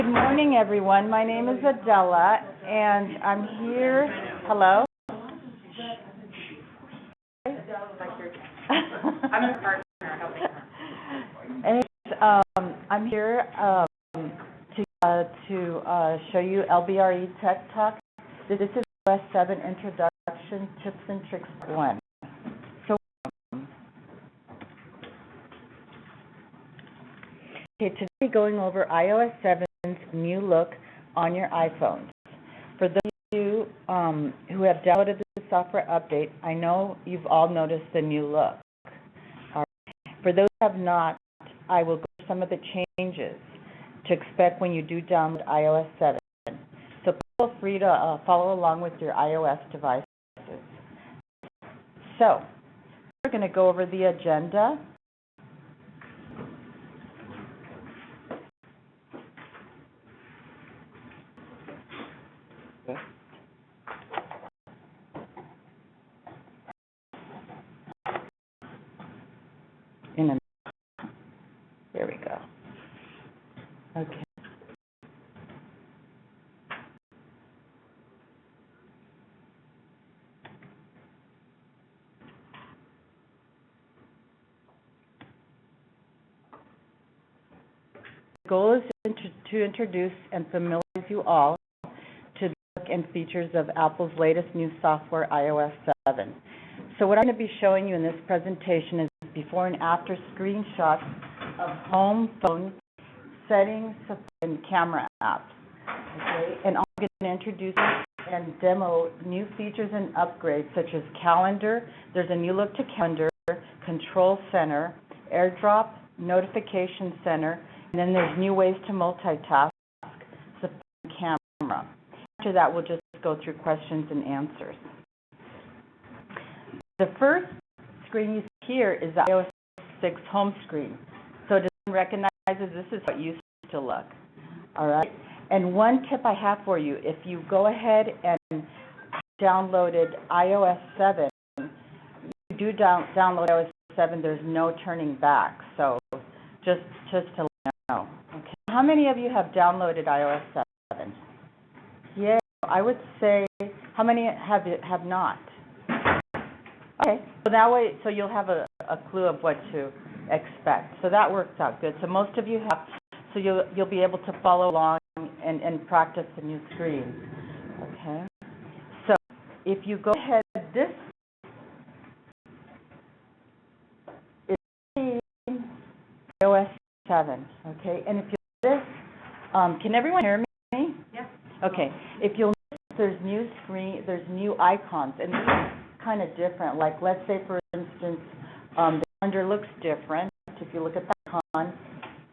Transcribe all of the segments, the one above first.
Good morning, everyone. My name is Adela, and I'm here. Hello? I'm a partner helping her. And, I'm here to show you LBRE Tech Talk. This is iOS7 Introduction Tips and Tricks 1. So, today we're going over iOS 7's new look on your iPhones. For those of you who have downloaded the software update, I know you've all noticed the new look. All right. For those who have not, I will go over some of the changes to expect when you do download iOS 7. So feel free to follow along with your iOS devices. So we're going to go over the agenda. There we go. Okay. The goal is to introduce and familiarize you all to the look and features of Apple's latest new software, iOS 7. So what I'm going to be showing you in this presentation is before and after screenshots of home, phone, settings, and camera apps. Okay? And I'm going to introduce and demo new features and upgrades such as Calendar. There's a new look to Calendar, Control Center, AirDrop, Notification Center, and then there's new ways to multitask, supporting camera. After that, we'll just go through questions and answers. The first screen you see here is the iOS 6 home screen. So it recognizes this is how it used to look. All right. And one tip I have for you, if you go ahead and downloaded iOS 7, you do download iOS 7, there's no turning back. So just to let you know. Okay. How many of you have downloaded iOS 7? Yeah, I would say, how many have not? Okay, so that way, so you'll have a clue of what to expect. So that works out good. So most of you have, so you'll be able to follow along and practice the new screen. Okay. So if you go ahead, this is iOS 7. Okay, and if you this, can everyone hear me? Yeah. Okay. If you'll notice, there's new screen, there's new icons, and these are kind of different. Like, let's say, for instance, the calendar looks different. If you look at the icon,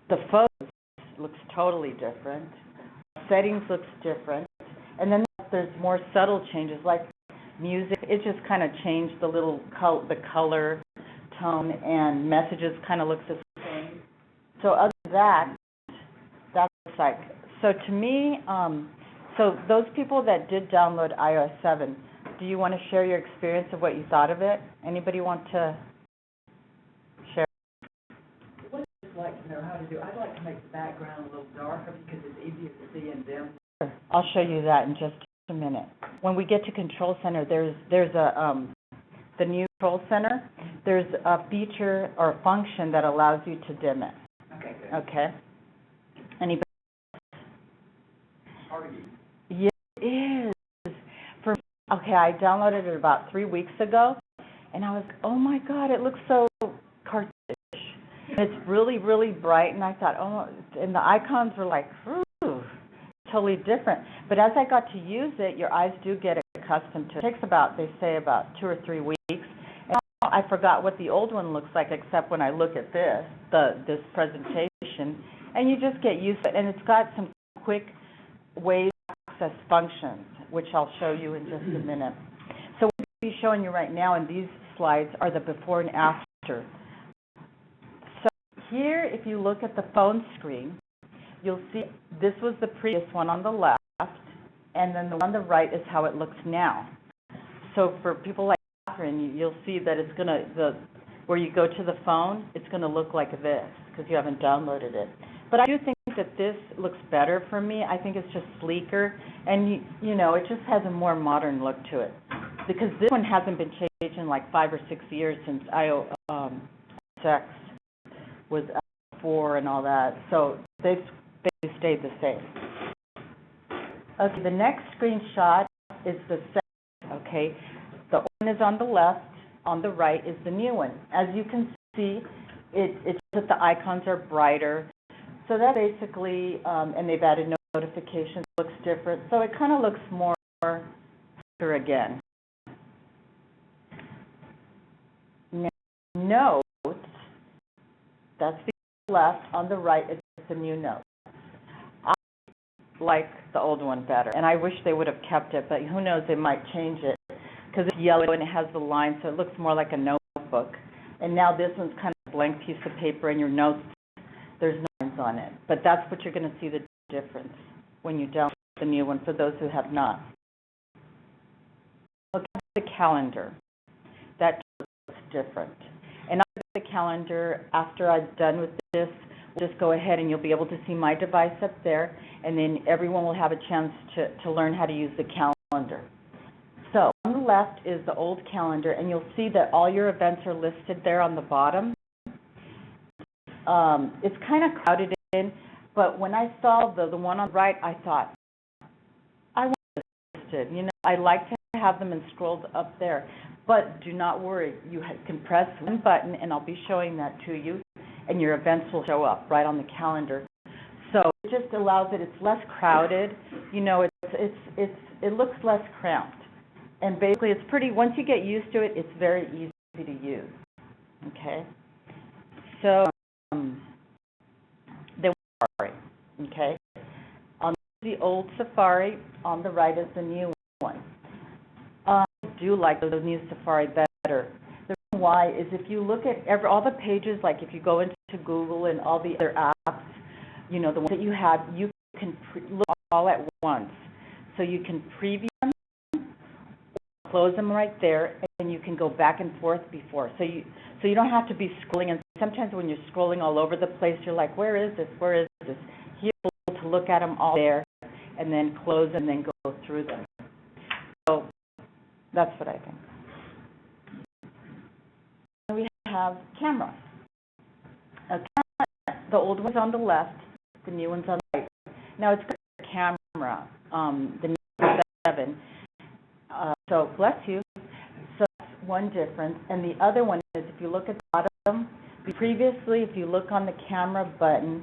the photos looks totally different. Settings looks different. And then there's more subtle changes, like music. It just kind of changed the little the color, tone, and messages kind of looks the same. So other than that, that's like, so to me, so those people that did download iOS 7, do you want to share your experience of what you thought of it? Anybody want to share? What I'd like to know how to do, I'd like to make the background a little darker because it's easier to see in dim. I'll show you that in just a minute. When we get to Control Center, there's a the new Control Center. There's a feature or a function that allows you to dim it. Okay, good. Okay. Anybody? Yeah, it is. Okay, I downloaded it about 3 weeks ago, and I was, oh my God, it looks so cartoonish. It's really, really bright, and I thought, oh, and the icons were like, ooh, totally different. But as I got to use it, your eyes do get accustomed to it. It takes about, they say, about 2 or 3 weeks. And I forgot what the old one looks like, except when I look at this presentation, and you just get used to it. And it's got some quick ways to access functions, which I'll show you in just a minute. So what I'll be showing you right now in these slides are the before and after. So here, if you look at the phone screen, you'll see this was the previous one on the left, and then the one on the right is how it looks now. So for people like Catherine, you'll see that it's going to, where you go to the phone, it's going to look like this because you haven't downloaded it. But I do think that this looks better for me. I think it's just sleeker, and you know, it just has a more modern look to it. Because this one hasn't been changed in like 5 or 6 years since iOS7 was 4 and all that. So they've basically stayed the same. Okay, the next screenshot is the second, okay? The one is on the left, on the right is the new one. As you can see, it's that the icons are brighter. So that basically, and they've added notifications, looks different. So it kind of looks more again. Now, notes, that's the left. On the right is the new note. I like the old one better, and I wish they would have kept it, but who knows, they might change it, because it's yellow and it has the lines, so it looks more like a notebook. And now this one's kind of a blank piece of paper, and your notes, there's no lines on it. But that's what you're going to see the difference when you download the new one, for those who have not. Look at the calendar. That looks different. And on the calendar, after I'm done with this, we'll just go ahead and you'll be able to see my device up there, and then everyone will have a chance to learn how to use the calendar. So on the left is the old calendar, and you'll see that all your events are listed there on the bottom. It's kind of crowded in, but when I saw the one on the right, I thought, I want this listed. You know, I like to have them and scrolled up there. But do not worry, you can press one button, and I'll be showing that to you, and your events will show up right on the calendar. So it just allows it. It's less crowded. You know, it looks less cramped. And basically, it's pretty. Once you get used to it, it's very easy to use. Okay. So the Safari. Okay. On the old Safari, on the right is the new one. I do like the new Safari better. The reason why is if you look at all the pages, like if you go into Google and all the other apps, you know, the ones that you have, you can look all at once. So you can preview them, close them right there, and you can go back and forth before. So you don't have to be scrolling. And sometimes when you're scrolling all over the place, you're like, where is this? Where is this? You're able to look at them all there, and then close and then go through them. So that's what I think. We have camera. The old one's on the left, the new one's on the right. Now it's got a camera, the new 7. So bless you. So that's one difference. And the other one is if you look at the bottom, previously if you look on the camera button,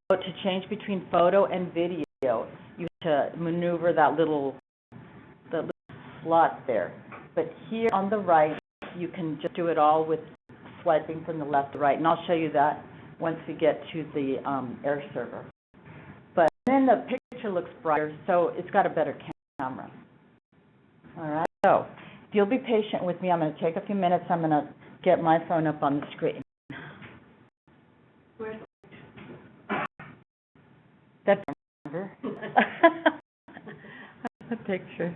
to change between photo and video, you have to maneuver that little slot there. But here on the right, you can just do it all with swiping from the left to right. And I'll show you that once we get to the air server. But then the picture looks brighter, so it's got a better camera. All right, so if you'll be patient with me, I'm going to take a few minutes. I'm going to get my phone up on the screen. Where's That's remember. The picture.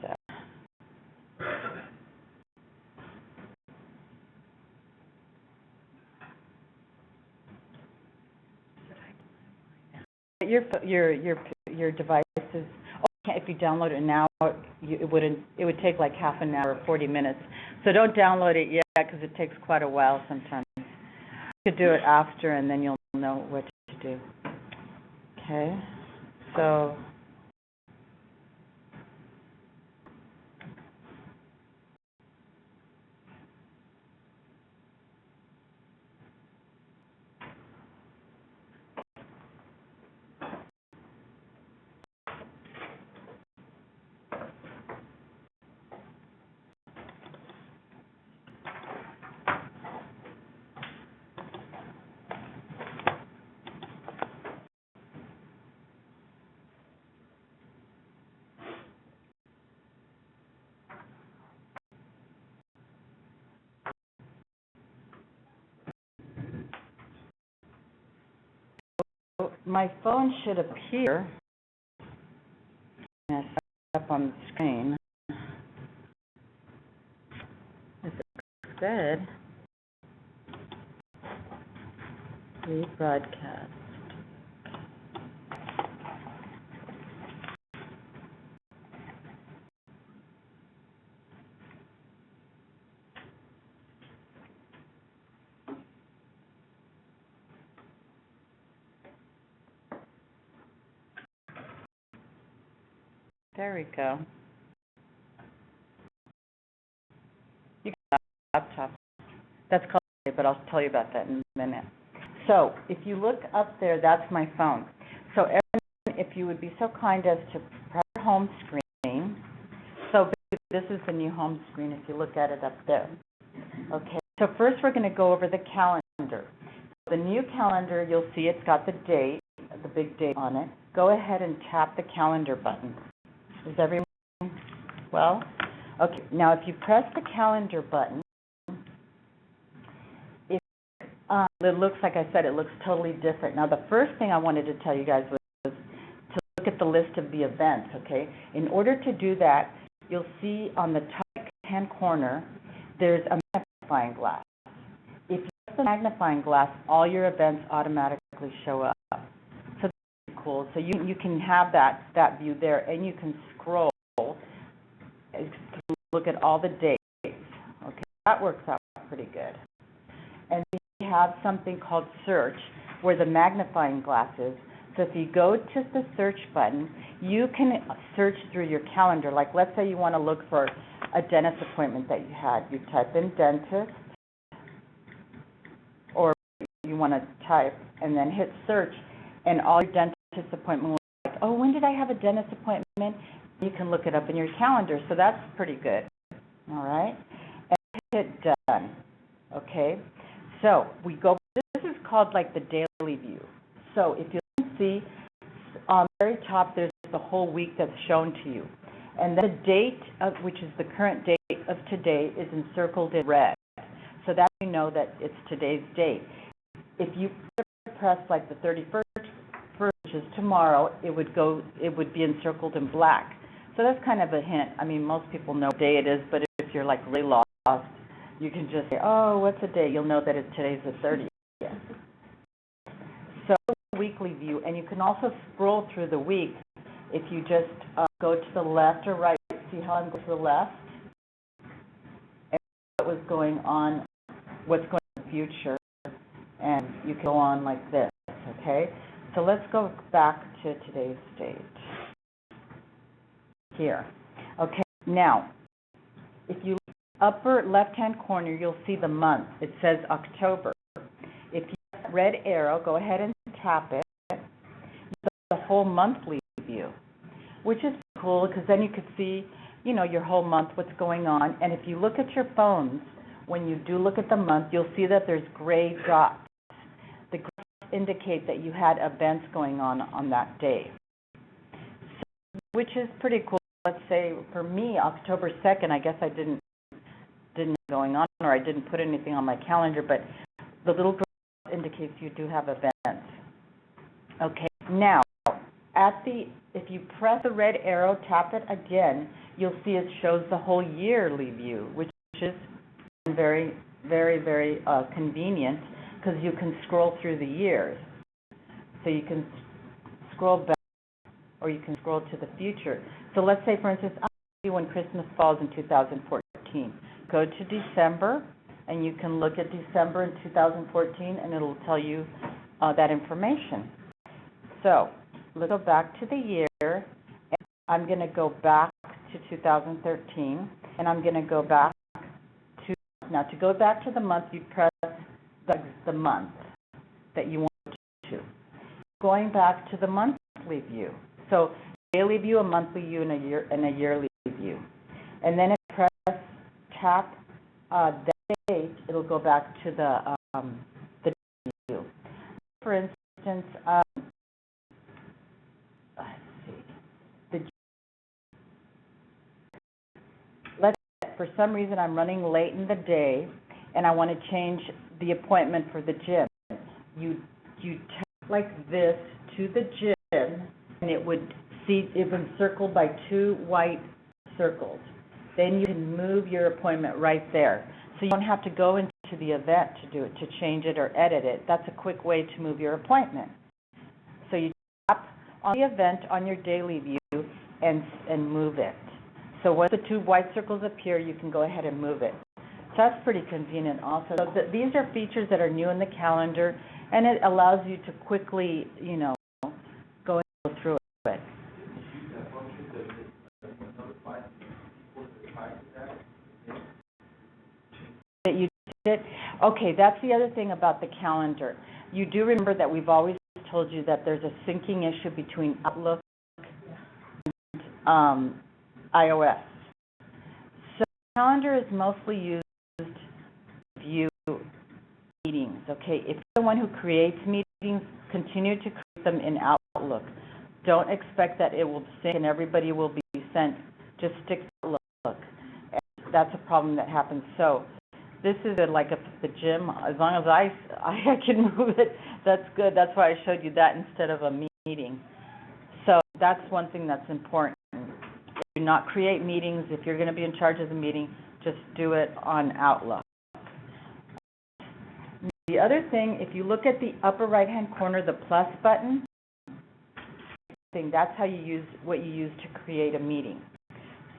So. Your device is. Oh, if you download it now, it would take like half an hour or 40 minutes. So don't download it yet because it takes quite a while sometimes. You could do it after, and then you'll know what to do. Okay, so. My phone should appear up on the screen. If it looks good. Rebroadcast. There we go. You got a laptop. That's called, but I'll tell you about that in a minute. So if you look up there, that's my phone. So everyone, if you would be so kind as to press your home screen. So this is the new home screen if you look at it up there. Okay, so first we're going to go over the calendar. The new calendar, you'll see it's got the date, the big date on it. Go ahead and tap the calendar button. Is everyone well? Okay, now if you press the calendar button, it looks, like I said, it looks totally different. Now the first thing I wanted to tell you guys was to look at the list of the events, okay? In order to do that, you'll see on the top right-hand corner, there's a magnifying glass. If you press the magnifying glass, all your events automatically show up. So that's cool. So you can have that view there, and you can scroll to look at all the dates. Okay, that works out pretty good. And we have something called search, where the magnifying glass is. So if you go to the search button, you can search through your calendar. Like, let's say you want to look for a dentist appointment that you had. You type in dentist, or you want to type and then hit search, and all your dentist appointment will be like, oh, when did I have a dentist appointment? You can look it up in your calendar. So that's pretty good. All right? And hit done. Okay? So we go, this is called like the daily view. So if you can see on the very top, there's the whole week that's shown to you. And the date, which is the current date of today, is encircled in red. So that you know that it's today's date. If you press like the 31st, which is tomorrow, it would be encircled in black. So that's kind of a hint. I mean, most people know what day it is, but if you're like really lost, you can just say, oh, what's the date? You'll know that today's the 30th. So weekly view, and you can also scroll through the week if you just go to the left or right. See how I'm going to the left? And what was going on, what's going on in the future, and you can go on like this, okay? So let's go back to today's date. Here. Okay, now, if you upper left-hand corner, you'll see the month. It says October. If you have red arrow, go ahead and tap it. You get the whole monthly view, which is cool because then you could see, you know, your whole month, what's going on. And if you look at your phones, when you do look at the month, you'll see that there's gray dots. The gray dots indicate that you had events going on that day, so, which is pretty cool. Let's say for me, October 2nd, I guess I didn't going on, or I didn't put anything on my calendar, but the little gray indicates you do have events. Okay, now if you press the red arrow, tap it again, you'll see it shows the whole yearly view, which is very, very, very convenient because you can scroll through the years. So you can scroll back, or you can scroll to the future. So let's say, for instance, I'll see when Christmas falls in 2014. Go to December, and you can look at December in 2014, and it'll tell you that information. So let's go back to the year, and I'm going to go back to 2013, and I'm going to go back to, now to go back to the month, you press the month that you want to. Going back to the monthly view. So daily view, a monthly view, and a yearly view. And then if you press tap that date, it'll go back to the view. For instance, let's see. For some reason, I'm running late in the day, and I want to change the appointment for the gym. You tap like this to the gym, and it would see it was circled by two white circles. Then you can move your appointment right there. So you don't have to go into to the event to do it, to change it or edit it. That's a quick way to move your appointment. So you tap on the event on your daily view and move it. So once the two white circles appear, you can go ahead and move it. So that's pretty convenient also. So these are features that are new in the calendar, and it allows you to quickly, go through it. That you did? Okay, that's the other thing about the calendar. You do remember that we've always told you that there's a syncing issue between Outlook and iOS. So the calendar is mostly used to view meetings, okay? If you're the one who creates meetings, continue to create them in Outlook. Don't expect that it will sync and everybody will be sent. Just stick to Outlook. And that's a problem that happens. So this is like the gym. As long as I can move it, that's good. That's why I showed you that instead of a meeting. So that's one thing that's important. Do not create meetings. If you're going to be in charge of the meeting, just do it on Outlook. The other thing, if you look at the upper right-hand corner, the plus button, that's how you use what you use to create a meeting.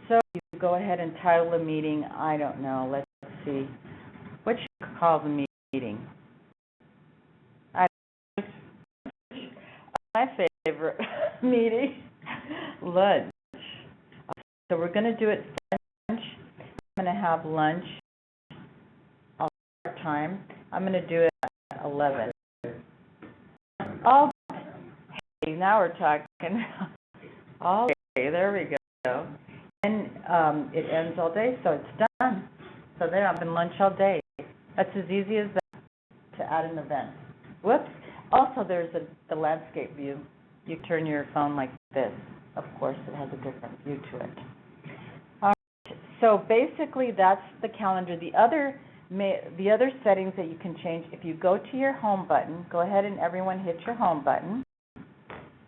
So you go ahead and title a meeting. I don't know. Let's see. What should you call the meeting? My favorite meeting, lunch. So we're going to do it French. I'm going to have lunch. I'll start time. I'm going to do it at 11. Oh, hey, now we're talking. Okay, there we go. And it ends all day, so it's done. So they're having lunch all day. That's as easy as that to add an event. Whoops. Also, there's the landscape view. You turn your phone like this. Of course, it has a different view to it. All right. So basically, that's the calendar. The other settings that you can change, if you go to your home button, go ahead and everyone hit your home button,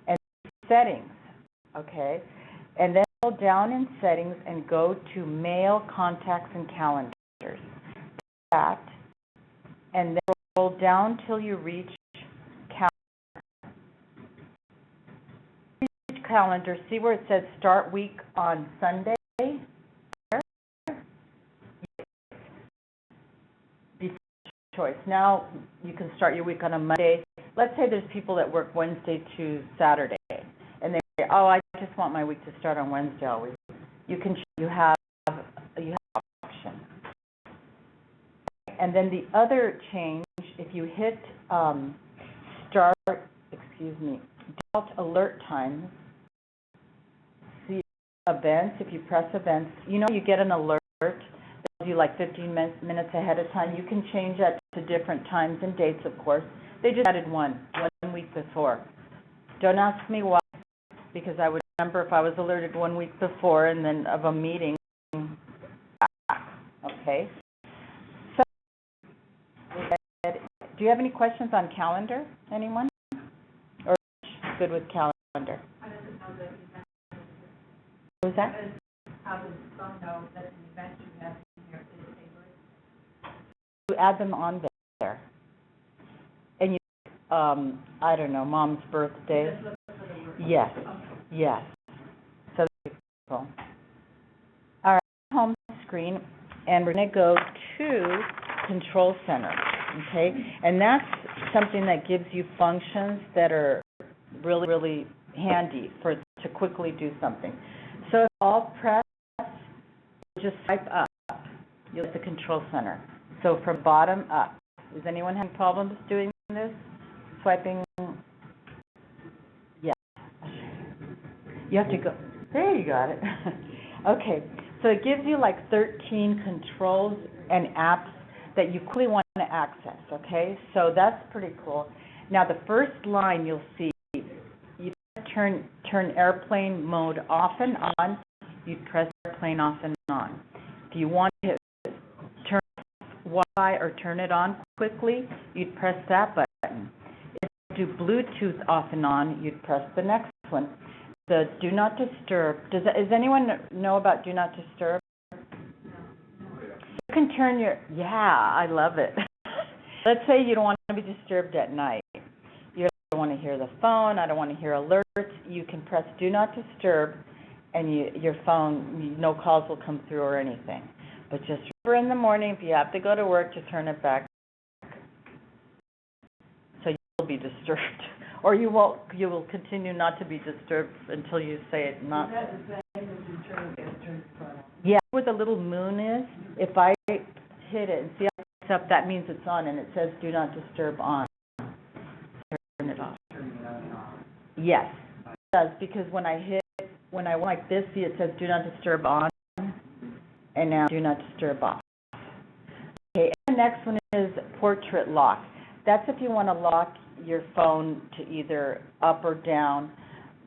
and settings, okay? And then go down in settings and go to mail, contacts, and calendars. That, and then roll down till you reach calendar. See where it says start week on Sunday? Choice. Now you can start your week on a Monday. Let's say there's people that work Wednesday to Saturday, and they say, "Oh, I just want my week to start on Wednesday always." You have option. And then the other change, if you hit default alert times, see events. If you press events, you get an alert. You like 15 minutes ahead of time. You can change that to different times and dates, of course. They just added one week before. Don't ask me why, because I would remember if I was alerted 1 week before and then of a meeting. Okay. So, do you have any questions on calendar, anyone? Or good with calendar? What was that? How does the phone know that an event you have in here is favorite? You add them on there. And I don't know, Mom's birthday. Just look for the word. Yes, yes. So that's cool. All right, home screen, and we're going to go to Control Center, okay? And that's something that gives you functions that are really, really handy to quickly do something. So if all press, just swipe up. You'll get the Control Center. So from bottom up. Does anyone have problems doing this? Swiping? Yeah. You have to go. There, you got it. Okay. So it gives you like 13 controls and apps that you quickly want to access, okay? So that's pretty cool. Now the first line you'll see, you turn airplane mode off and on. You press airplane off and on. If you want to turn Wi-Fi or turn it on quickly, you'd press that button. If you do Bluetooth off and on, you'd press the next one. The Do Not Disturb. Does anyone know about Do Not Disturb? You can turn your, yeah, I love it. Let's say you don't want to be disturbed at night. You don't want to hear the phone, I don't want to hear alerts. You can press do not disturb, and your phone, no calls will come through or anything. But just remember in the morning, if you have to go to work, to turn it back. So you'll be disturbed. Or you will continue not to be disturbed until you say it not. Is that the same as you turn the front on? Yeah, where the little moon is, if I hit it and see how it's up, that means it's on, and it says do not disturb on. Turn it off. Turning it on and off. Yes, it does, because when I went like this, see it says do not disturb on, and now do not disturb off. Okay, and the next one is portrait lock. That's if you want to lock your phone to either up or down.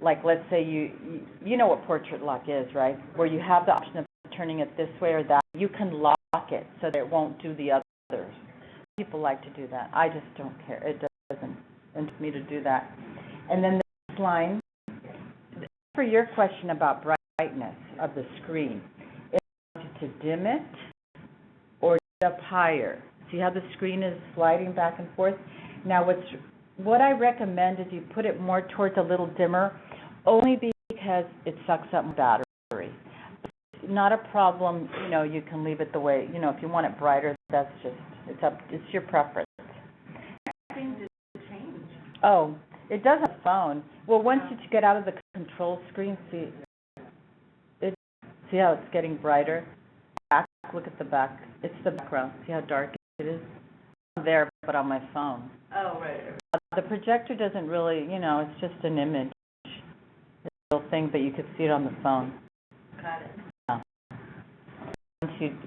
Like, let's say you know what portrait lock is, right? Where you have the option of turning it this way or that. You can lock it so that it won't do the others. People like to do that. I just don't care. It doesn't interest me to do that. And then the next line, for your question about brightness of the screen, it allows you to dim it or up higher. See how the screen is sliding back and forth? Now, what I recommend is you put it more towards a little dimmer, only because it sucks up battery. It's not a problem, you can leave it the way, if you want it brighter, that's just, it's your preference. Things change. Oh, it does have a phone. Well, once you get out of the control screen, see how it's getting brighter? Back, look at the back. It's the background. See how dark it is? Not there, but on my phone. Oh, right. The projector doesn't really, it's just an image. It's a little thing, but you could see it on the phone. Got it. Yeah.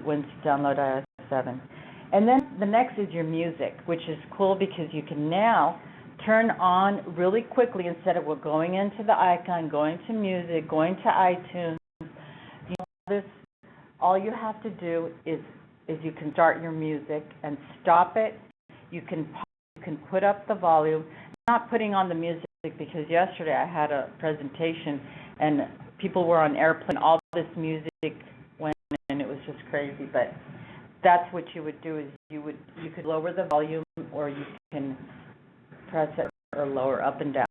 Once you download iOS7. And then the next is your music, which is cool because you can now turn on really quickly instead of going into the icon, going to music, going to iTunes. All you have to do is you can start your music and stop it. You can put up the volume. I'm not putting on the music because yesterday I had a presentation and people were on airplane. All this music went and it was just crazy. But that's what you would do is you could lower the volume or you can press it or lower up and down.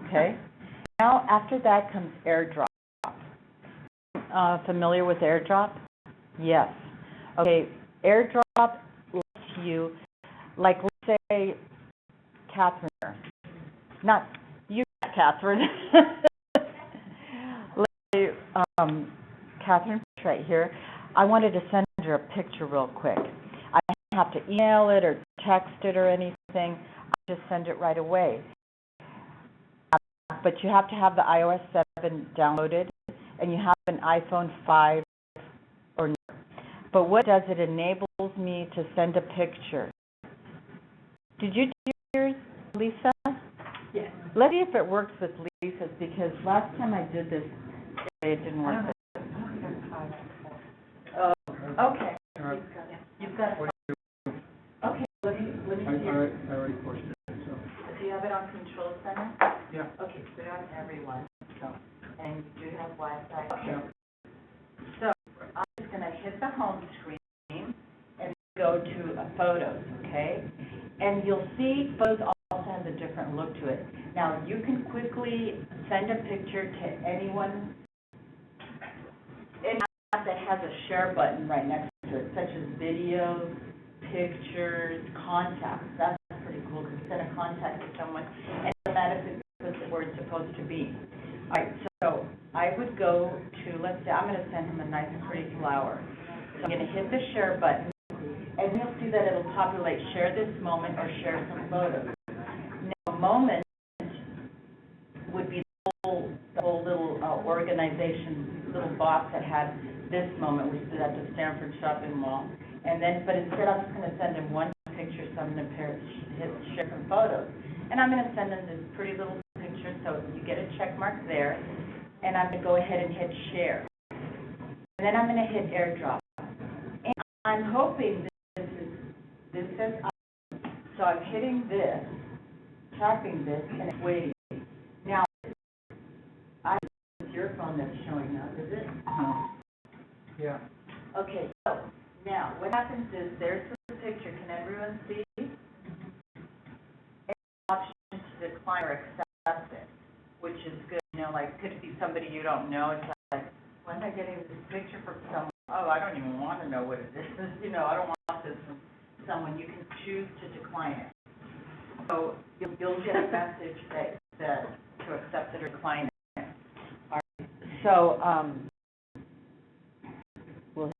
Okay. Now after that comes AirDrop. Familiar with AirDrop? Yes. Okay, AirDrop lets you, like let's say, Catherine, not you, Catherine. Let's say, Catherine, right here. I wanted to send her a picture real quick. I don't have to email it or text it or anything. I just send it right away. But you have to have the iOS7 downloaded, and you have an iPhone 5 or newer. But what does it enables me to send a picture? Did you do yours, Lisa? Yes. Let's see if it works with Lisa's, because last time I did this, it didn't work. Oh, okay. You've got it. Okay, let me see. I already posted it, so. Do you have it on Control Center? Yeah. Okay, put it on everyone. And you do have Wi-Fi? Yeah. So I'm just going to hit the home screen and go to photos, okay? And you'll see photos also has a different look to it. Now, you can quickly send a picture to anyone. Any app that has a share button right next to it, such as videos, pictures, contacts. That's pretty cool because you send a contact to someone and it automatically puts it where it's supposed to be. All right, so I would go to, let's say, I'm going to send him a nice pretty flower. So I'm going to hit the share button, and you'll see that it'll populate share this moment or share some photos. Now, moment would be the whole little organization, little box that had this moment, which is at the Stanford shopping mall. And then, but instead I'm just going to send him one picture, so I'm going to hit share some photos. And I'm going to send him this pretty little picture, so you get a check mark there. And I'm going to go ahead and hit share. And then I'm going to hit AirDrop. And I'm hoping this says, so I'm hitting this, tapping this, and it's waiting. Now, it's your phone that's showing up, is it? Yeah. Okay, so now what happens accept it, which is good, like, could be somebody you don't know, it's like, why am I getting this picture from someone? Oh, I don't even want to know what it is, I don't want this from someone, you can choose to decline it. So you'll get a message that to accept it or decline it. All right. So, we'll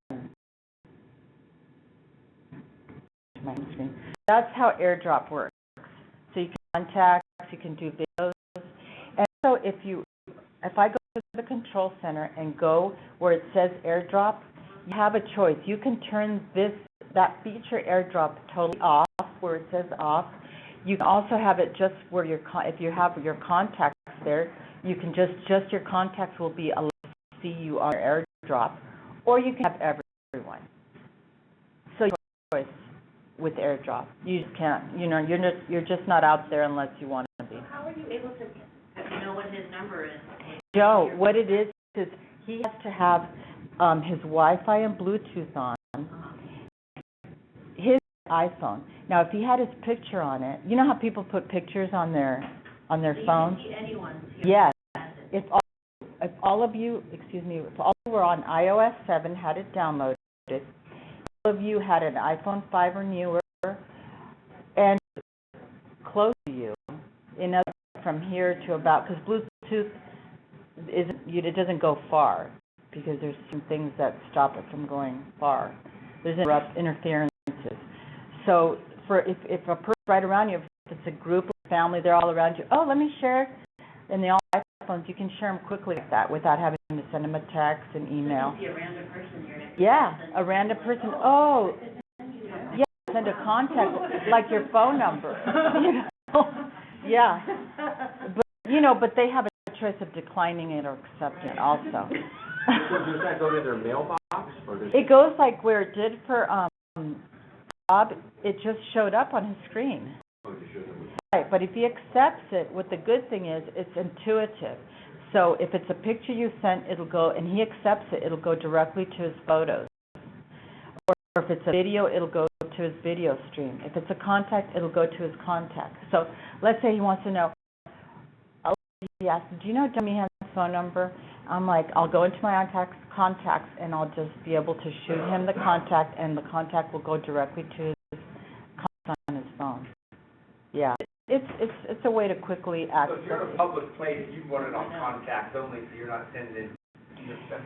my screen. That's how AirDrop works. So you can contact, you can do videos, and so if I go to the control center and go where it says AirDrop, you have a choice. You can turn that feature AirDrop totally off, where it says off. You can also have it just where if you have your contacts there, you can just your contacts will be allowed to see you on your AirDrop, or you can have everyone. So your choice with AirDrop. You just can't, you're just not out there unless you want to be. How are you able to know what his number is? Joe, what it is he has to have his Wi-Fi and Bluetooth on, his iPhone. Now, if he had his picture on it, you know how people put pictures on their phones? You can see anyone's. Yes. If all of you were on iOS7, had it downloaded, all of you had an iPhone 5 or newer, and close to you, from here to about, because Bluetooth it doesn't go far, because there's some things that stop it from going far. There's interferences. So if a person right around you, if it's a group of family, they're all around you, oh, let me share, and they all have iPhones, you can share them quickly like that without having to send them a text and email. You can see a random person here. Yeah, a random person. Oh, yeah, send a contact, like your phone number. Yeah. But they have a choice of declining it or accepting it also. So does that go to their mailbox, or does It goes like where it did for Bob. It just showed up on his screen. Right, but if he accepts it, what the good thing is, it's intuitive. So if it's a picture you sent, it'll go, and he accepts it, it'll go directly to his photos. Or if it's a video, it'll go to his video stream. If it's a contact, it'll go to his contact. So let's say he wants to know, he asks, do you know Jimmy has his phone number? I'm like, I'll go into my contacts, and I'll just be able to shoot him the contact, and the contact will go directly to his contact on his phone. Yeah. It's a way to quickly access. So if you're in a public place, you want it on contacts only, so you're not sending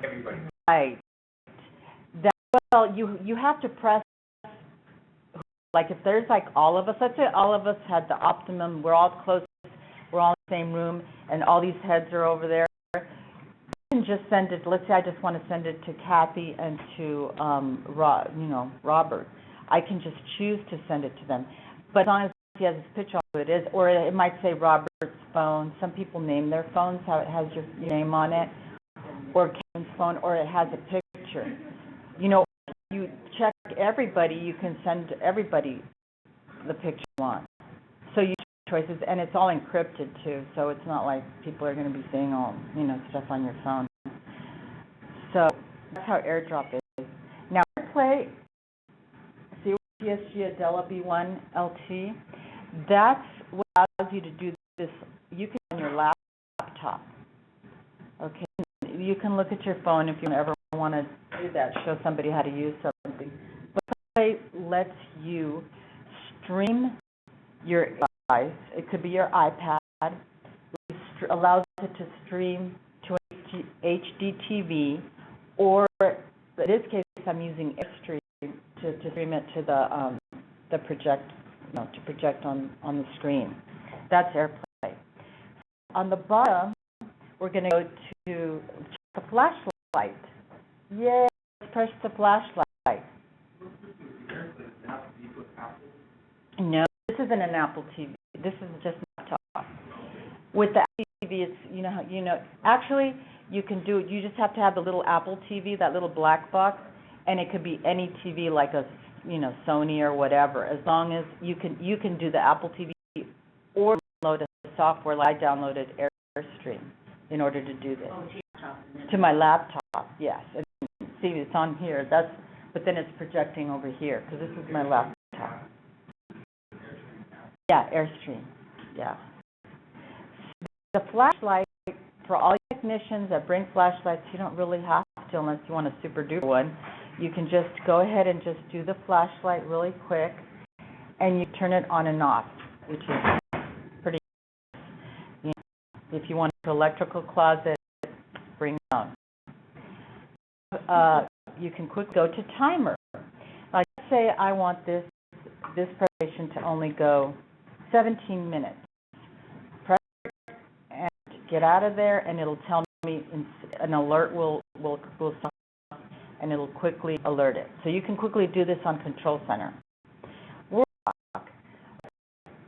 everybody. Right. You have to press, like if there's like all of us, let's say all of us had the optimum, we're all close, we're all in the same room, and all these heads are over there. You can just send it, let's say I just want to send it to Kathy and to Robert. I can just choose to send it to them. But as long as he has his picture on who it is, or it might say Robert's phone. Some people name their phones how it has your name on it, or Kevin's phone, or it has a picture. You check everybody, you can send everybody the picture you want. So you choices, and it's all encrypted too, so it's not like people are going to be seeing all, stuff on your phone. So that's how AirDrop is. Now, AirPlay, see PSG Adela B1 LT, that's what allows you to do this. You can on your laptop. Okay, you can look at your phone if you ever want to do that, show somebody how to use something. But AirPlay lets you stream your device. It could be your iPad. It allows it to stream to an HD TV, or in this case, I'm using Airstream to stream it to the project, to project on the screen. That's AirPlay. On the bottom, we're going to go to the flashlight. Yay! Let's press the flashlight. No, this isn't an Apple TV. This is just a laptop. With the Apple TV, it's actually you can do it. You just have to have the little Apple TV, that little black box, and it could be any TV like a Sony or whatever. As long as you can do the Apple TV or download a software like I downloaded Airstream in order to do this. To my laptop, yes. And see, it's on here. But then it's projecting over here because this is my laptop. Yeah, Airstream. Yeah. The flashlight, for all technicians that bring flashlights, you don't really have to unless you want a super duper one. You can just go ahead and just do the flashlight really quick, and you turn it on and off, which is pretty easy. If you want an electrical closet, bring it on. You can quickly go to timer. Like say I want this presentation to only go 17 minutes. Press and get out of there, and it'll tell me an alert will stop, and it'll quickly alert it. So you can quickly do this on Control Center.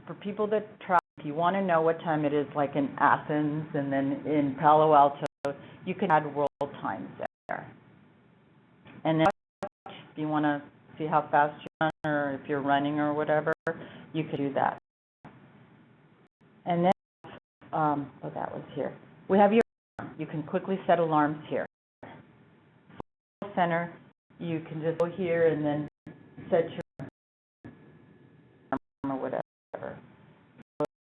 For people that travel, if you want to know what time it is, like in Athens and then in Palo Alto, you can add world times there. And then if you want to see how fast you run or if you're running or whatever, you can do that. And then, oh, that was here. We have your, you can quickly set alarms here. Center, you can just go here and then set your alarm or whatever.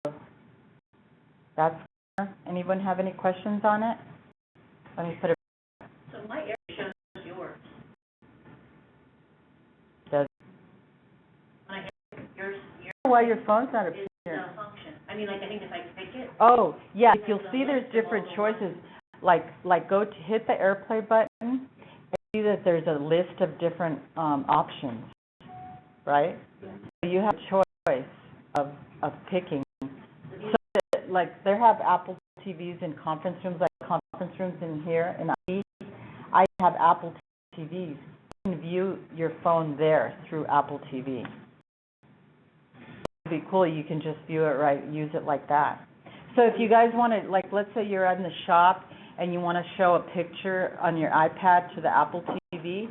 So that's, anyone have any questions on it? Let me put it. So my area shows yours. Does When I hit yours why your phone's not up is here? malfunction. I mean, like, I think if I pick it. Oh, yeah, if you'll see there's different choices, like go to hit the AirPlay button, and see that there's a list of different options, right? So you have a choice of picking. So that, like, they have Apple TVs in conference rooms, like conference rooms in here, and I have Apple TVs. You can view your phone there through Apple TV. It'd be cool, you can just view it use it like that. So if you guys want to, like, let's say you're in the shop and you want to show a picture on your iPad to the Apple TV,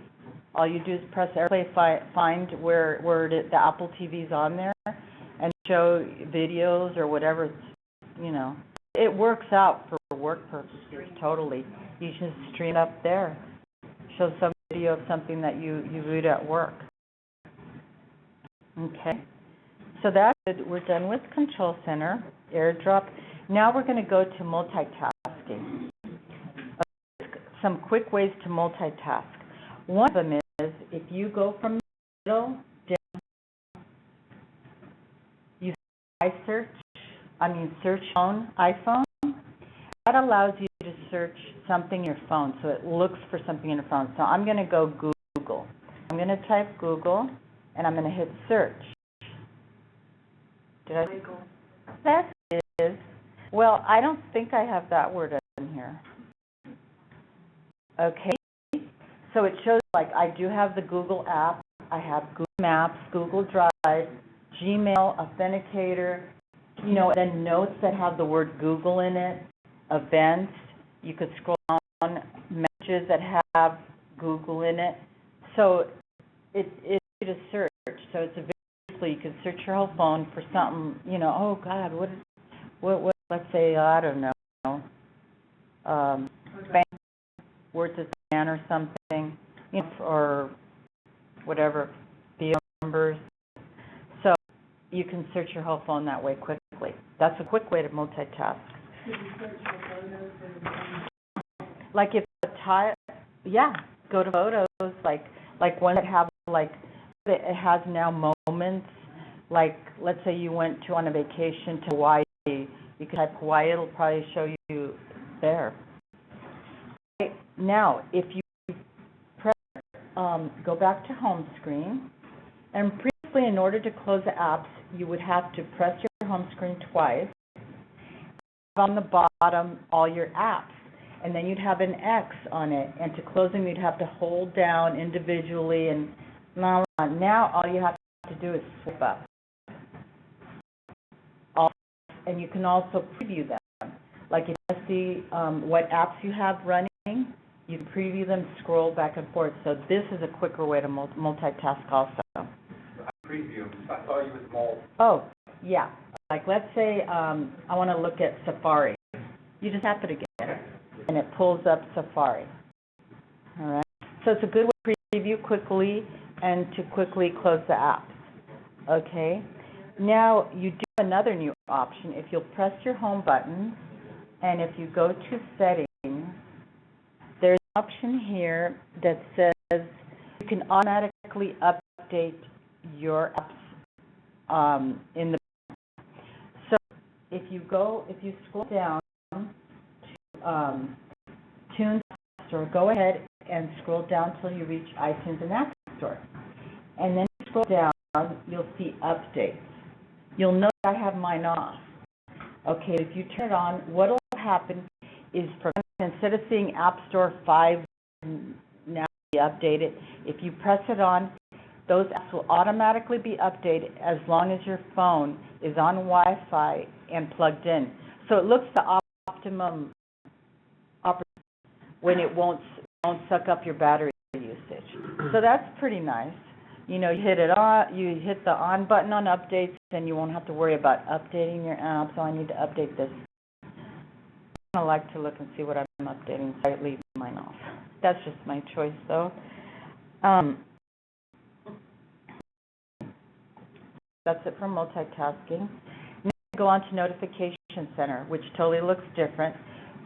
all you do is press AirPlay, find where the Apple TV's on there, and show videos or whatever, you know. It works out for work purposes, totally. You just stream up there. Show some video of something that you viewed at work. Okay. So that's it. We're done with Control Center, AirDrop. Now we're going to go to multitasking. Some quick ways to multitask. One of them is if you go from the middle down, you search iPhone. That allows you to search something in your phone, so it looks for something in your phone. So I'm going to go Google. I'm going to type Google, and I'm going to hit search. Did I? That is. Well, I don't think I have that word in here. Okay. So it shows, like, I do have the Google app. I have Google Maps, Google Drive, Gmail, Authenticator, you know, then notes that have the word Google in it, events. You could scroll down, messages that have Google in it. So it's easy to search. So it's a very, you can search your whole phone for something, you know, oh God, what let's say, I don't know, span, words of span or something, you know, or whatever, the numbers. So you can search your whole phone that way quickly. That's a quick way to multitask. Like if yeah, go to photos, like one that have, like, it has now moments, like let's say you went on a vacation to Hawaii, you can type Hawaii, it'll probably show you there. Okay. Now, if you press, go back to home screen, and previously in order to close the apps, you would have to press your home screen twice, on the bottom all your apps, and then you'd have an X on it, and to close them you'd have to hold down individually, and now all you have to do is swipe up. And you can also preview them. Like if you see what apps you have running, you can preview them, scroll back and forth. So this is a quicker way to multitask also. I preview. I saw you with Malt. Oh, yeah. Like let's say I want to look at Safari. You just happen to get it, and it pulls up Safari. All right. So it's a good way to preview quickly and to quickly close the apps. Okay. Now you do another new option. If you'll press your home button and if you go to settings, there's an option here that says you can automatically update your apps in the. So if you scroll down to Tunes Store, go ahead and scroll down till you reach iTunes and App Store, and then scroll down, you'll see updates. You'll note I have mine off. Okay, if you turn it on, what will happen is instead of seeing App Store 5 now be updated, if you press it on, those apps will automatically be updated as long as your phone is on Wi-Fi and plugged in. So it looks the optimum when it won't suck up your battery usage. So that's pretty nice. You know, you hit the on button on updates, then you won't have to worry about updating your apps. So I need to update this. I like to look and see what I'm updating, so I leave mine off. That's just my choice, though. That's it for multitasking. Now go on to Notification Center, which totally looks different.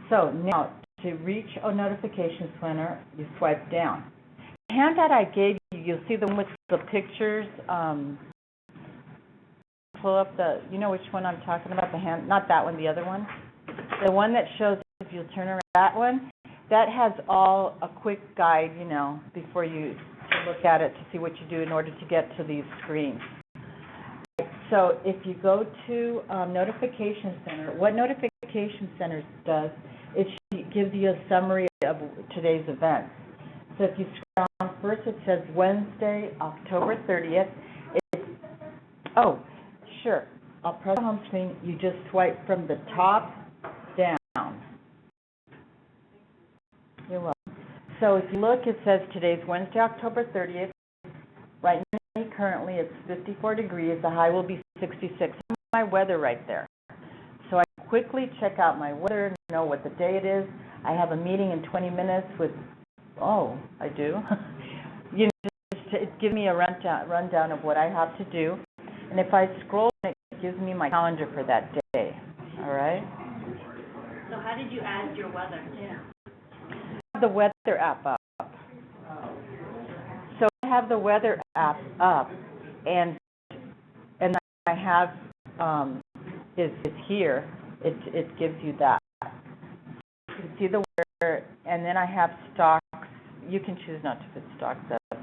So now, to reach a Notification Center, you swipe down. The handout I gave you, you'll see the one with the pictures. Pull up you know which one I'm talking about, not that one, the other one. The one that shows, if you'll turn around that one, that has all a quick guide, you know, before you look at it to see what you do in order to get to these screens. So if you go to Notification Center, what Notification Center does is it gives you a summary of today's events. So if you scroll down, first it says Wednesday, October 30th. Oh, sure. I'll press the home screen. You just swipe from the top down. You're welcome. So if you look, it says today's Wednesday, October 30th. Right now, currently, it's 54 degrees. The high will be 66. My weather right there. So I quickly check out my weather, know what the day it is. I have a meeting in 20 minutes with, I do. You know, it gives me a rundown of what I have to do. And if I scroll, it gives me my calendar for that day. All right? So how did you add your weather? Yeah. I have the weather app up. So I have the weather app up, and I have it's here. It gives you that. You can see the weather, and then I have stocks. You can choose not to put stocks up.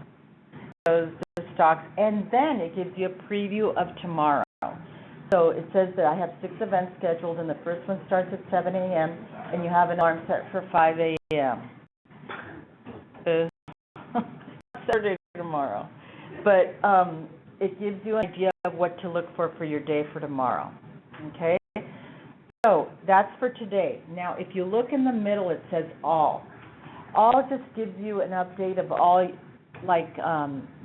Those stocks, and then it gives you a preview of tomorrow. So it says that I have 6 events scheduled, and the first one starts at 7 a.m., and you have an alarm set for 5 a.m. Saturday tomorrow. But it gives you an idea of what to look for your day for tomorrow. Okay? So that's for today. Now, if you look in the middle, it says all. All just gives you an update of all, like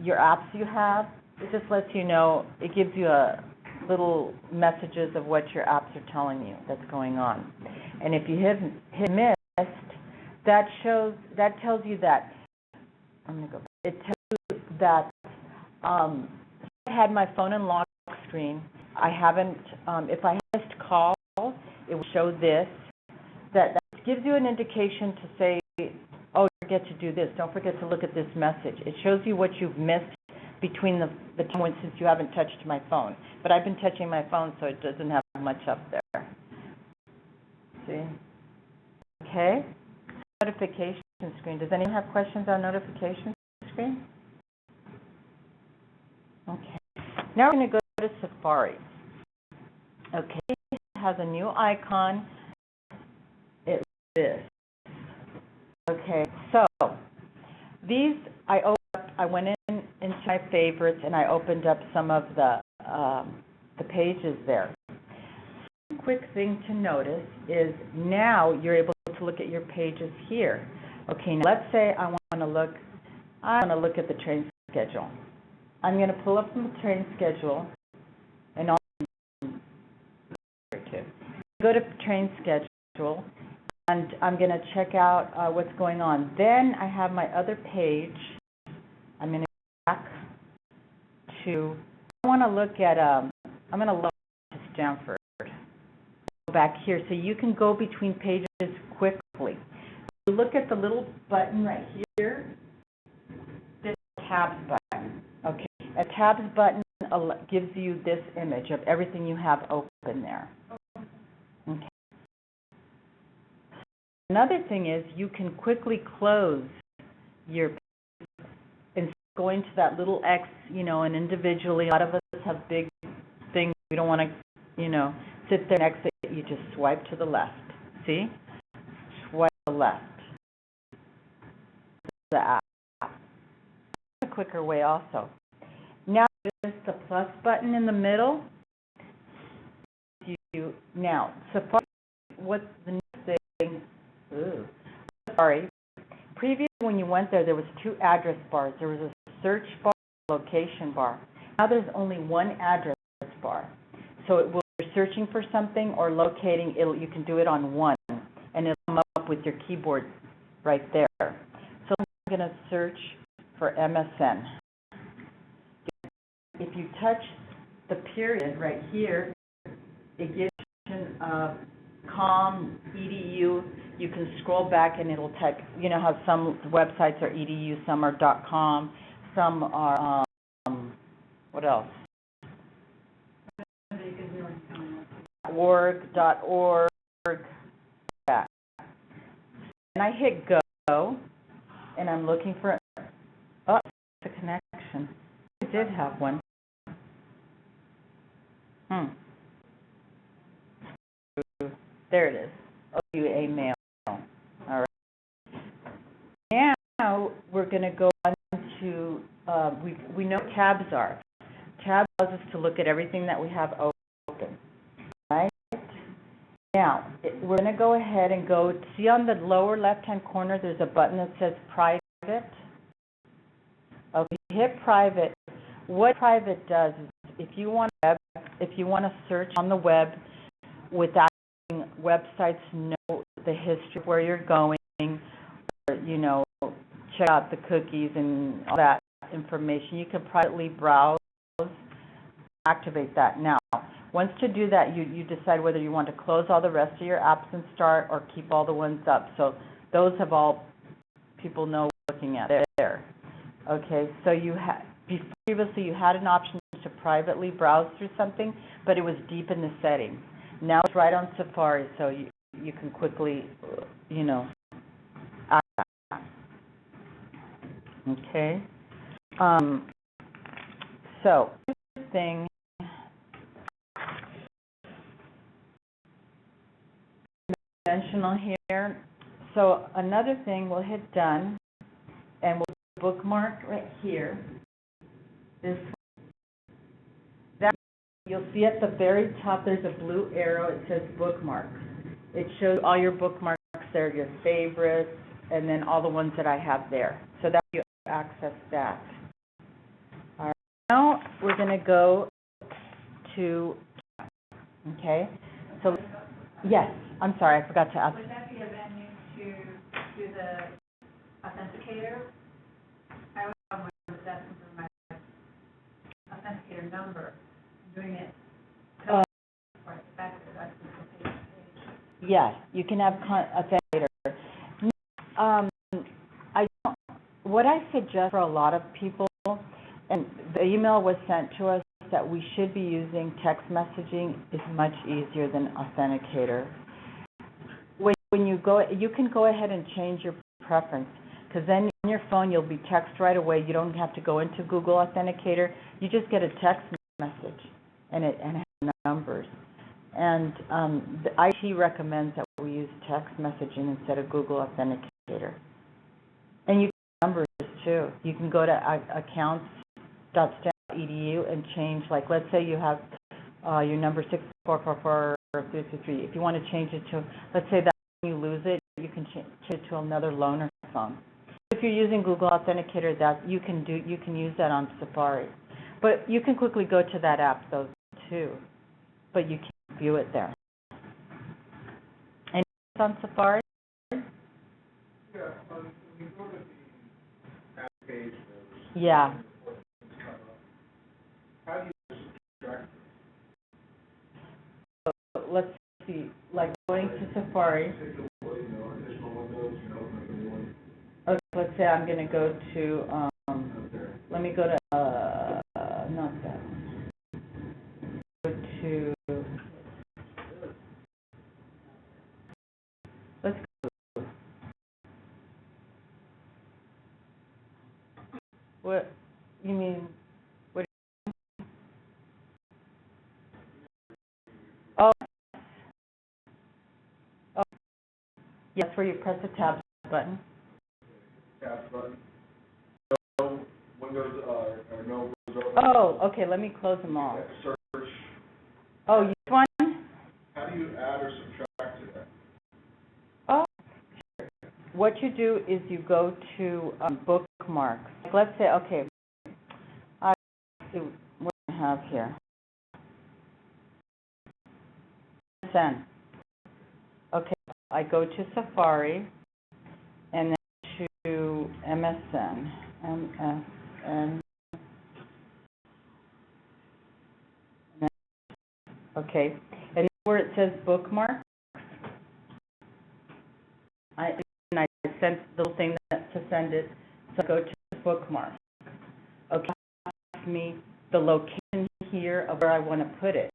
your apps you have. It just lets you know, it gives you a little messages of what your apps are telling you that's going on. And if you hit missed, that tells you that, I'm going to go back. It tells you that I had my phone in lock screen. I haven't, if I missed call, it will show this. That gives you an indication to say, oh, don't forget to do this. Don't forget to look at this message. It shows you what you've missed between the time since you haven't touched my phone. But I've been touching my phone, so it doesn't have much up there. See? Okay. Notification screen. Does anyone have questions on notification screen? Okay. Now we're going to go to Safari. Okay. It has a new icon. It's this. Okay. So these I went into my favorites and I opened up some of the pages there. One quick thing to notice is now you're able to look at your pages here. Okay, now let's say I want to look at the train schedule. I'm going to pull up the train schedule and I'll go to train schedule and I'm going to check out what's going on. Then I have my other page. I'm going to go back to, I want to look at, I'm going to look at Stanford. Go back here. So you can go between pages quickly. Look at the little button right here, this tabs button, okay? A tabs button gives you this image of everything you have open there. Okay. Another thing is you can quickly close your page and going to that little X, and individually, a lot of us have big things. We don't want to, sit there next to it. You just swipe to the left. See? Swipe to the left. The app. A quicker way also. Now there's the plus button in the middle. Now, Safari, what's the next thing? Ooh. Sorry. Previously, when you went there was 2 address bars. There was a search bar, location bar. Now there's only 1 address bar. So it will be searching for something or locating. You can do it on one, and it'll come up with your keyboard right there. So I'm going to search for MSN. If you touch the period right here, it gives you com, edu. You can scroll back and it'll type, how some websites are edu, some are .com, some are, what else? .org, that. And I hit go, and I'm looking for, oh, it's a connection. I did have one. There it is. OUA mail. All right. Now we're going to go on to, we know what tabs are. Tab allows us to look at everything that we have open. Right? Now, we're going to go ahead and see on the lower left-hand corner, there's a button that says private. Okay, hit private. What private does is if you want to search on the web without websites know the history of where you're going, or, check out the cookies and all that information, you can privately browse, activate that. Now, once to do that, you decide whether you want to close all the rest of your apps and start or keep all the ones up. So those have all people know looking at there. Okay, so previously you had an option to privately browse through something, but it was deep in the settings. Now it's right on Safari, so you can quickly, access that. Okay. So, thing. Conventional here. So another thing, we'll hit done, and we'll bookmark right here. This. You'll see at the very top there's a blue arrow. It says bookmarks. It shows all your bookmarks there, your favorites, and then all the ones that I have there. So that you access that. All right. Now we're going to go to, okay. So, yes, I'm sorry, I forgot to ask. Would that be a venue to do the authenticator? I have a problem with asking for my authenticator number. Doing it. Yes, you can have authenticator. What I suggest for a lot of people, and the email was sent to us that we should be using text messaging is much easier than authenticator. When you go, you can go ahead and change your preference, because then on your phone you'll be text right away. You don't have to go into Google Authenticator. You just get a text message. And it has numbers. And the IT recommends that we use text messaging instead of Google Authenticator. And you can numbers too. You can go to accounts.stanford.edu and change, like let's say you have your number 6444333. If you want to change it to, let's say that when you lose it, you can change it to another loaner phone. If you're using Google Authenticator, that you can use that on Safari. But you can quickly go to that app, though, too. But you can't view it there. And it's on Safari? Yeah, when you go to the app page, Yeah. how do you extract So let's see. Safari. Take away, additional windows, open up a new one. Okay, let's say I'm gonna go to, Okay. let me go to, not that one. Go to, let's go. What, you mean, what? Oh. Oh, yes, where you press the tab button. Tab button. No windows, or no windows open. Oh, okay, let me close them all. Search, Oh, you want? how do you add or subtract to that? Oh, what you do is you go to bookmarks. Let's say, okay, let's see what I have here. MSN. Okay, I go to Safari and then to MSN. MSN. Okay, and where it says bookmark, I sent the little thing to send it, so I go to bookmark. Okay, ask me the location here of where I want to put it.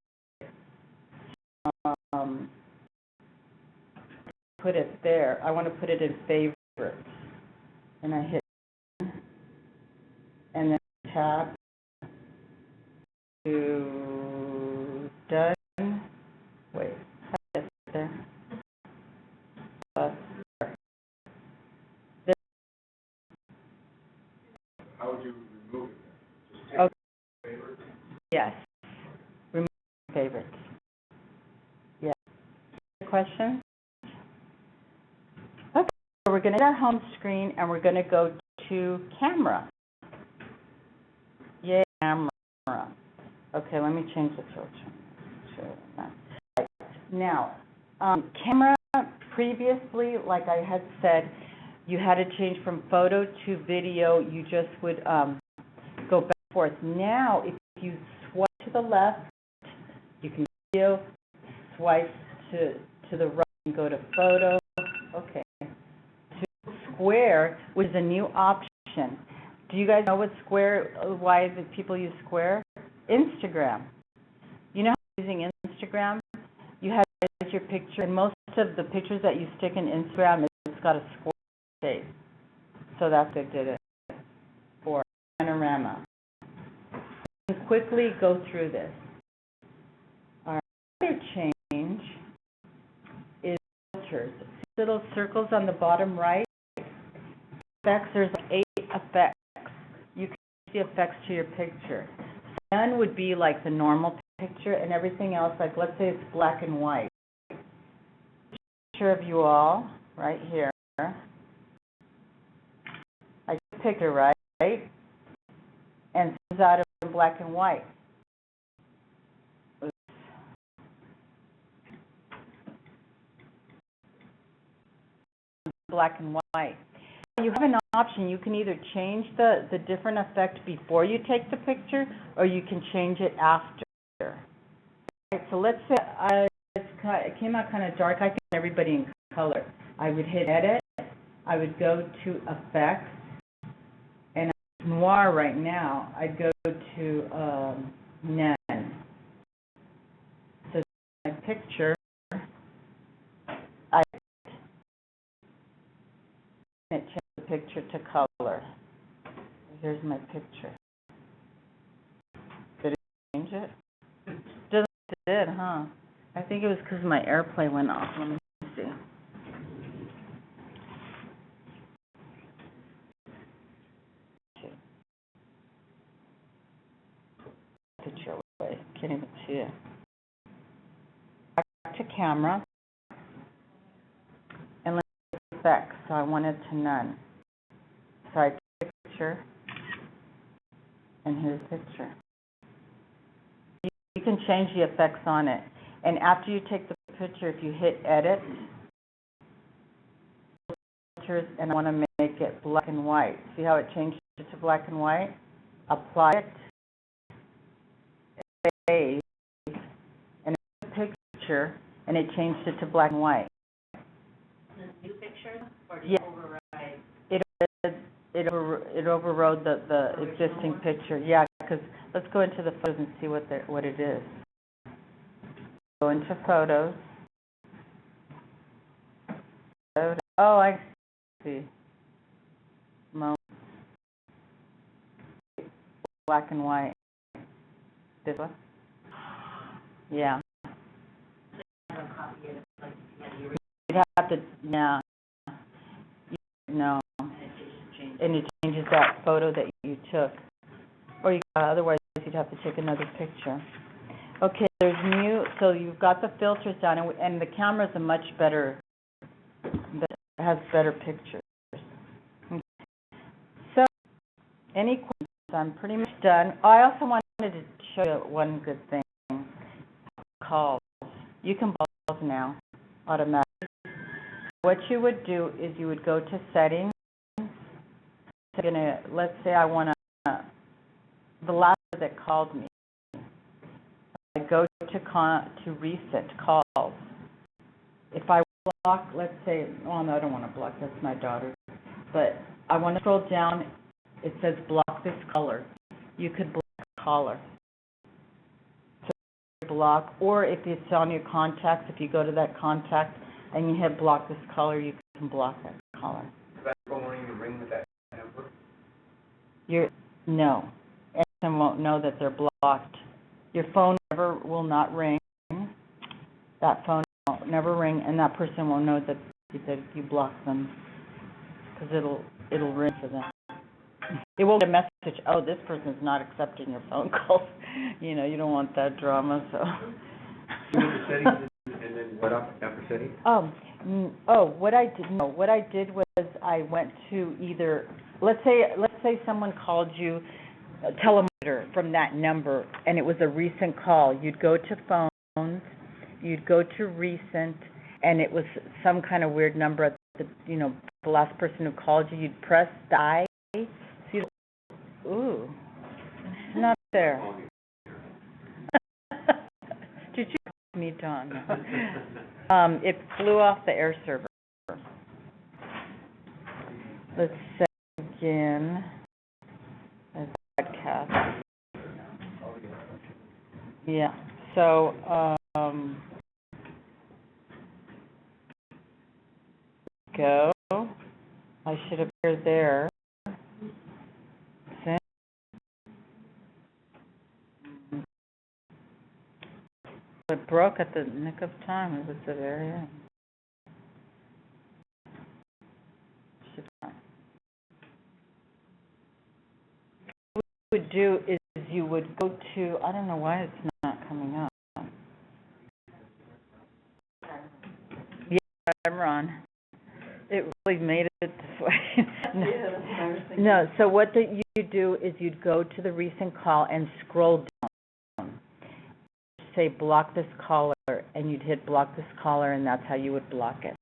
Put it there. I want to put it in favorites, and I hit and then tab to done. Wait, how did I get there? How would you remove it then? Just take Okay. favorites? Yes. Remove favorites. Yeah. Question? Okay, so we're going to hit our home screen and we're going to go to camera. Yay, camera. Okay, let me change the filter. Right. Now, camera, previously, like I had said, you had to change from photo to video. You just would go back and forth. Now, if you swipe to the left, you can video, swipe to the right and go to photo. Okay. To square, which is a new option. Do you guys know what square, why do people use square? Instagram. You know how using Instagram, you have your picture, and most of the pictures that you stick in Instagram, it's got a square shape. So that's what I did it for panorama. You can quickly go through this. Our other change is filters. Little circles on the bottom right. Effects, there's 8 effects. You can see effects to your picture. None would be like the normal picture, and everything else, like let's say it's black and white. Picture of you all, right here. I take a picture, right? And it's out in black and white. Oops. Black and white. You have an option. You can either change the different effect before you take the picture, or you can change it after. Right, so let's say it came out kind of dark. I think everybody in color. I would hit edit. I would go to effects, and it's noir right now. I'd go to nen. So my picture. I change the picture to color. Here's my picture. Did it change it? It did, huh? I think it was because my AirPlay went off. Let me see. Picture away. Can't even see it. Back to camera. And let's see effects. So I want it to none. So I take a picture. And here's the picture. You can change the effects on it. And after you take the picture, if you hit edit, filters, and I want to make it black and white. See how it changed it to black and white? Apply it, save, and a picture, and it changed it to black and white. pictures, or did Yeah. it override? It overrode the existing picture, yeah, because, let's go into the photos and see what it is. Go into photos. Oh, I see. Black and white. This one? Yeah. You'd have to, yeah. No. And it changes that photo that you took. Or otherwise you'd have to take another picture. Okay, there's so you've got the filters down, and the camera's a much better, has better pictures. Okay. So, any questions? I'm pretty much done. Oh, I also wanted to show you one good thing. Calls. You can call now, automatically. What you would do is you would go to settings. Let's say I want the last that called me. I go to recent calls. If I block, let's say, oh no, I don't want to block, that's my daughter. But I want to scroll down, it says block this caller. You could block a caller. So block, or if it's on your contacts, if you go to that contact and you hit block this caller, you can block that caller. That phone won't even ring with that number? No. Everyone won't know that they're blocked. Your phone will not ring. That phone will never ring, and that person won't know that you blocked them, because it'll ring for them. It won't get a message, oh, this person's not accepting your phone calls. You know, you don't want that drama, so. Settings, and then what after settings? What I did was I went to either, let's say someone called you, telemeter from that number, and it was a recent call. You'd go to phones, you'd go to recent, and it was some kind of weird number at the last person who called you. You'd press die. See, ooh, it's not there. Did you me, Dawn? It flew off the air server. Let's say again. Broadcast. Yeah. So, go. I should appear there. Send. It broke at the nick of time. It was the very end. What you would do is you would go to, I don't know why it's not coming up. Yeah, I'm on. It really made it this way. No, so what you do is you'd go to the recent call and scroll down. Say block this caller, and you'd hit block this caller, and that's how you would block it.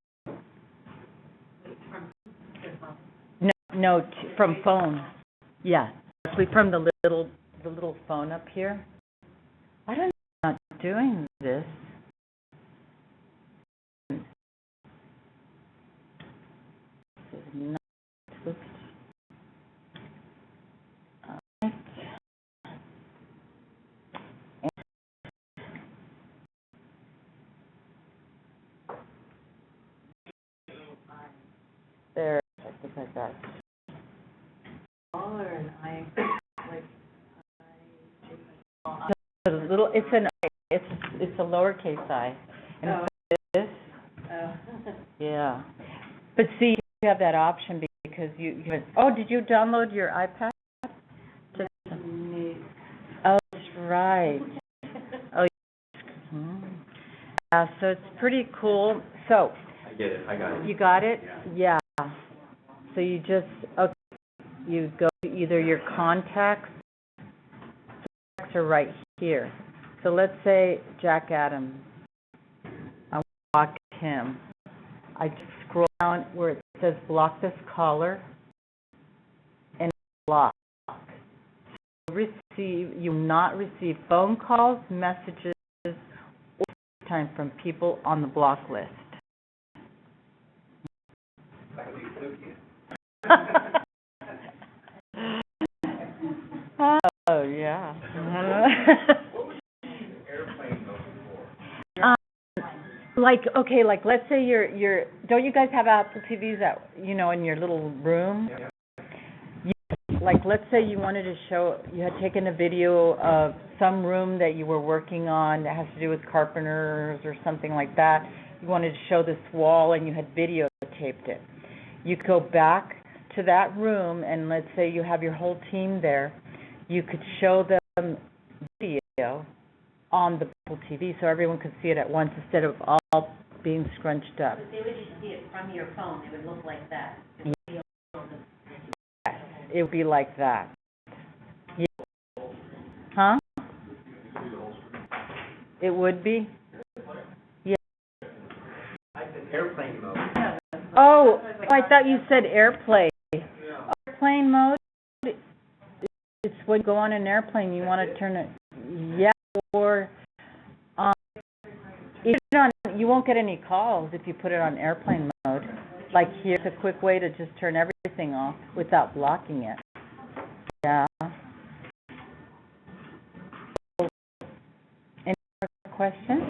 No, from phone. Yeah, from the little phone up here. I don't know, I'm not doing this. This is not. Oops. All right. There, I think I got it. Caller and I, like, It's a lowercase I. And Oh. this, yeah. But see, you have that option because you did you download your iPad? Oh, that's right. Oh, yeah, so it's pretty cool. So. I get it, I got it. You got it? Yeah. So you you go to either your contacts or right here. So let's say Jack Adams. I want to block him. I just scroll down where it says block this caller and block. You will not receive phone calls, messages, or time from people on the block list. with you. Oh, yeah. Airplane mode for. Like, okay, like, let's say you're, don't you guys have Apple TVs at, you know, in your little room? Yeah. Like, let's say you wanted to show, you had taken a video of some room that you were working on that has to do with carpenters or something like that. You wanted to show this wall and you had videotaped it. You could go back to that room and let's say you have your whole team there. You could show them video on the Apple TV so everyone could see it at once instead of all being scrunched up. But they would just see it from your phone, it would look like that. It would be on the- Yes, it would be like that. Yeah. Huh? It would be? Yeah. I said airplane mode. Oh, I thought you said airplane. Airplane mode, it's when you go on an airplane, you want to turn it, yeah, or, if you put it on, you won't get any calls if you put it on airplane mode. Like here's a quick way to just turn everything off without blocking it.